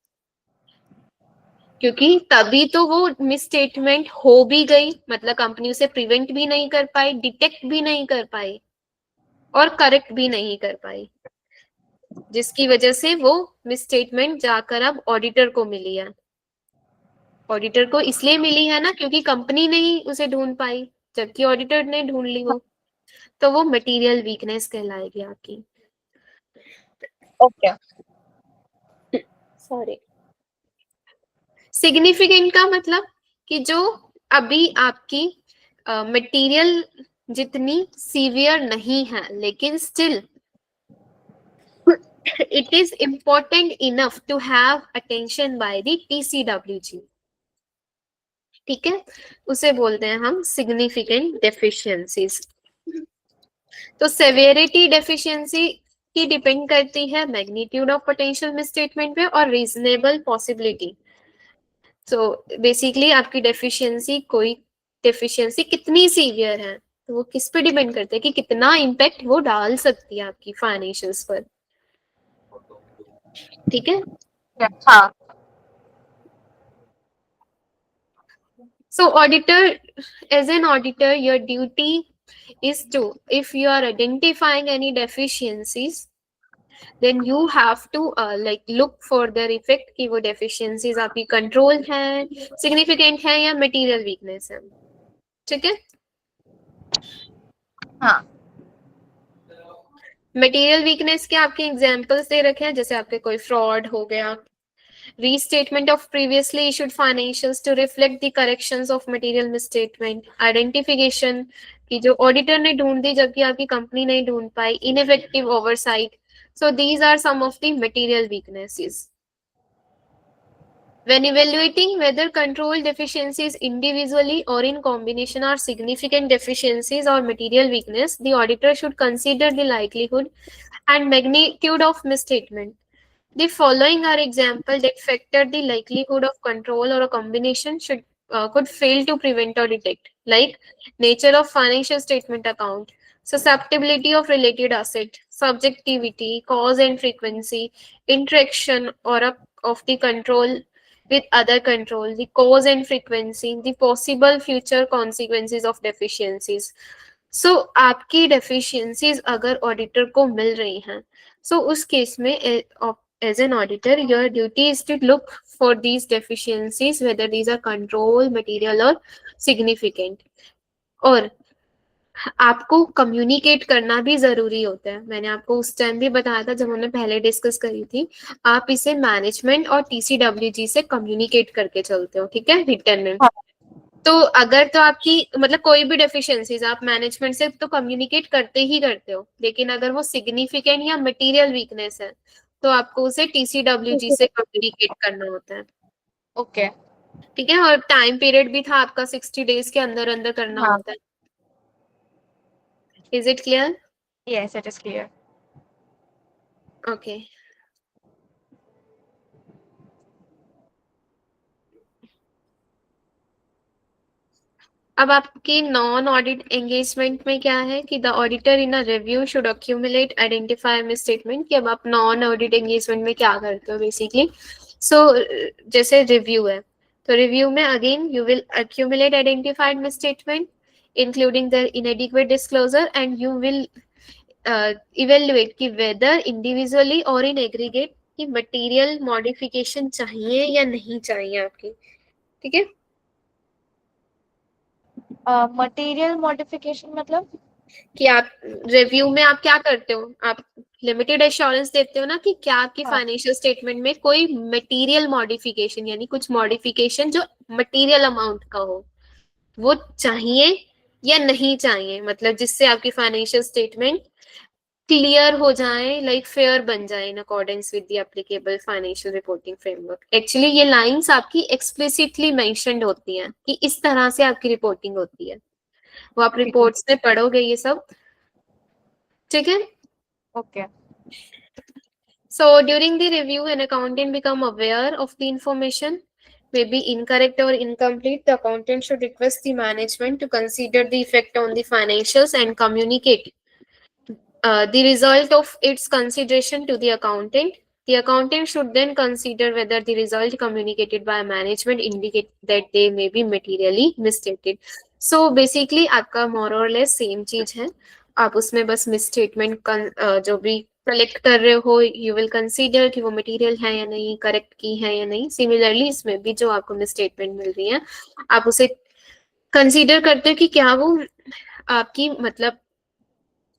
क्योंकि तभी तो वो मिसस्टेटमेंट हो भी गई, मतलब कंपनी उसे प्रिवेंट भी नहीं कर पाई, डिटेक्ट भी नहीं कर पाई और करेक्ट भी नहीं कर पाई, जिसकी वजह से वो मिसस्टेटमेंट जाकर अब ऑडिटर को मिली है। ऑडिटर को इसलिए मिली है ना क्योंकि कंपनी नहीं उसे ढूंढ पाई, जबकि ऑडिटर ने ढूंढ ली वो, तो वो मटेरियल वीकनेस कहलाएगी आपकी। ओके सॉरी, सिग्निफिकेंट का मतलब कि जो अभी आपकी मटेरियल जितनी सीवियर नहीं है लेकिन still it is important enough to have attention by the TCWG। ठीक है, उसे बोलते हैं हम सिग्निफिकेंट डेफिशिएंसीज। तो सेवेरिटी डेफिशिएंसी की डिपेंड करती है मैग्नीट्यूड ऑफ पोटेंशियल मिसस्टेटमेंट पे और रीजनेबल पॉसिबिलिटी। तो बेसिकली आपकी डेफिशिएंसी कितनी सीवियर है, तो वो किस पे डिपेंड करता है कि कितना इम्पैक्ट वो डाल सकती है आपकी फाइनेंशियल्स पर। ठीक है, हाँ so auditor, as an auditor your duty is to, if you are identifying any deficiencies, then you have to like look for their effect कि वो deficiencies आपकी control है, significant है या material weakness है. ठीक है. हाँ. मटेरियल वीकनेस के आपके एग्जांपल्स दे रखे हैं, जैसे आपके कोई फ्रॉड हो गया, restatement of previously issued financials to reflect the corrections of material misstatement, identification की जो ऑडिटर ने ढूंढ दी जबकि आपकी कंपनी नहीं ढूंढ पाई, ineffective oversight. So these are some of the material weaknesses. When evaluating whether control deficiencies individually or in combination are significant deficiencies or material weakness, the auditor should consider the likelihood and magnitude of misstatement. The following are examples that factor the likelihood of control or a combination could fail to prevent or detect, like nature of financial statement account, susceptibility of related asset, subjectivity, cause and frequency, interaction of the control with other control, the cause and frequency, the possible future consequences of deficiencies. So आपकी deficiencies अगर auditor को मिल रही हैं, so उस case में as an auditor, your duty is to look for these deficiencies, whether these are control, material or significant. और आपको communicate करना भी जरूरी होता है. मैंने आपको उस टाइम भी बताया था जब हमने पहले डिस्कस करी थी, आप इसे मैनेजमेंट और TCWG से कम्युनिकेट करके चलते हो. ठीक है, रिटर्न में. तो अगर तो आपकी मतलब कोई भी डेफिशिएंसीज आप मैनेजमेंट से तो कम्युनिकेट करते ही करते हो, लेकिन अगर वो सिग्निफिकेंट या मटेरियल वीकनेस है तो आपको उसे TCWG से कम्युनिकेट करना होता है. ओके. ठीक है. और टाइम पीरियड भी था आपका 60 डेज के अंदर अंदर करना हाँ. होता है. Is it clear? Yes, it is clear. Okay. अब आपकी नॉन ऑडिट एंगेजमेंट में क्या है कि the auditor in a review should accumulate identify misstatement, कि अब आप नॉन ऑडिट एंगेजमेंट में क्या करते हो बेसिकली. सो जैसे रिव्यू है तो रिव्यू में again you will accumulate identified misstatement including the इनएडिक्वेट disclosure and you will evaluate कि वेदर इंडिविजुअली और इन एग्रीगेट की मटेरियल मॉडिफिकेशन चाहिए या नहीं चाहिए आपकी. ठीक है. मटेरियल मॉडिफिकेशन मतलब कि आप रिव्यू में आप क्या करते हो, आप लिमिटेड एश्योरेंस देते हो ना कि क्या आपकी हाँ. फाइनेंशियल स्टेटमेंट में कोई मटेरियल मॉडिफिकेशन यानी कुछ मॉडिफिकेशन जो मटेरियल अमाउंट का हो वो चाहिए या नहीं चाहिए, मतलब जिससे आपकी फाइनेंशियल स्टेटमेंट क्लियर हो जाए, लाइक फेयर बन जाए in accordance with the applicable financial reporting framework. Actually ये लाइंस आपकी एक्सप्लिसिटली मेंशन्ड होती हैं कि इस तरह से आपकी रिपोर्टिंग होती है. वो आप रिपोर्ट्स में पढ़ोगे ये सब. ठीक है. Okay. So during the review, an accountant become aware of the information may be incorrect or incomplete. The accountant should request the management to consider the effect on the financials and communicate the result of its consideration to the accountant. The accountant should then consider whether the result communicated by management indicate that they may be materially misstated. So basically आपका more or less same चीज है. आप उसमें बस misstatement जो भी collect कर रहे हो यू विल कंसीडर कि वो मटेरियल है या नहीं, करेक्ट की है या नहीं. सिमिलरली इसमें भी जो आपको मिसस्टेटमेंट मिल रही है आप उसे कंसीडर करते हो कि क्या वो आपकी मतलब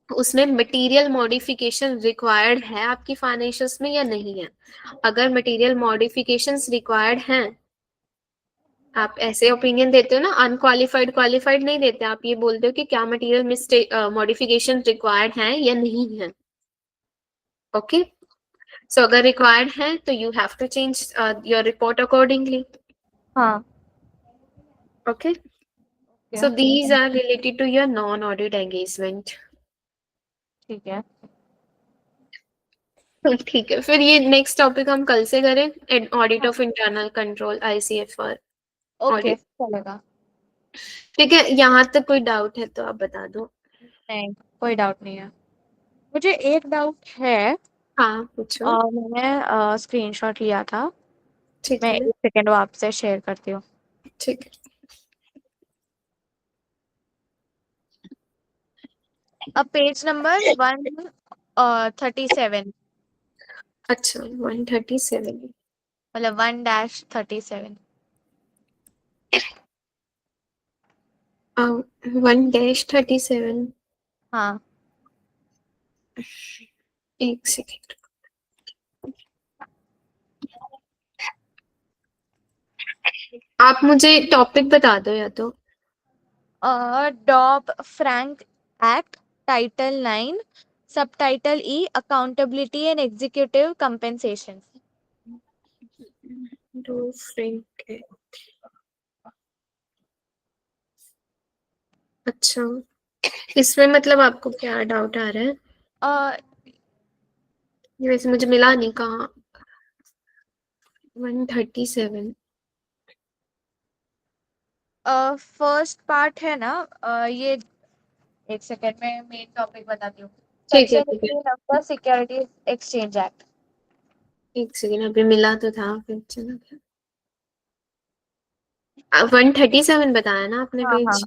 उसमें मटेरियल मॉडिफिकेशन रिक्वायर्ड है आपकी फाइनेंशियल्स में या नहीं है. अगर मटेरियल मॉडिफिकेशंस रिक्वायर्ड हैं, आप ऐसे ओपिनियन देते हो ना, अनक्वालिफाइड क्वालिफाइड नहीं देते, आप ये बोलते हो कि क्या मटेरियल मॉडिफिकेशन रिक्वायर्ड है या नहीं है. ओके. सो अगर रिक्वायर्ड है तो you have to change your report accordingly. हाँ. Okay. So these are related to your non audit engagement. ठीक है. ठीक है. फिर ये नेक्स्ट टॉपिक हम कल से करें, audit of internal control ICFR okay. Audit. चलेगा. ठीक है. यहाँ तक कोई डाउट है तो आप बता दो. नहीं, कोई डाउट नहीं है. मुझे एक डाउट है. हाँ पूछो. मैंने स्क्रीनशॉट लिया था. ठीक मैं है. 1 सेकेंड वो आपसे शेयर करती हूँ. ठीक है. Page number 137. अच्छा 137 मतलब 1-37। 1-37 हाँ। एक सेकेंड। आप मुझे टॉपिक बता दो या तो। Dodd Frank act, title 9, subtitle E, accountability and executive compensation. Dodd Frank है। अच्छा, इसमें मतलब आपको क्या डाउट आ रहा है? ये वैसे मुझे मिला नहीं कहाँ। 137 फर्स्ट पार्ट है ना, ये एक सेकेंड में मेन टॉपिक बताती हूँ। ठीक है सेक्शन ठीक है, 18 of the security exchange act. एक सेकेंड, अभी मिला तो था फिर चला गया। 137 बताया ना आपने हाँ हाँ। पेज?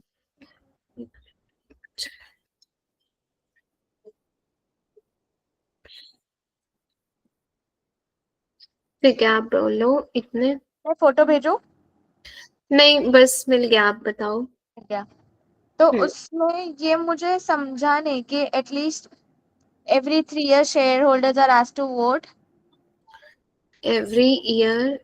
ठीक है, आप बोलो इतने। मैं फोटो भेजू नहीं, बस मिल गया, आप बताओ। क्या? तो हम्म। उसमें ये मुझे समझा नहीं कि at least every 3 years shareholders are asked to vote. Every year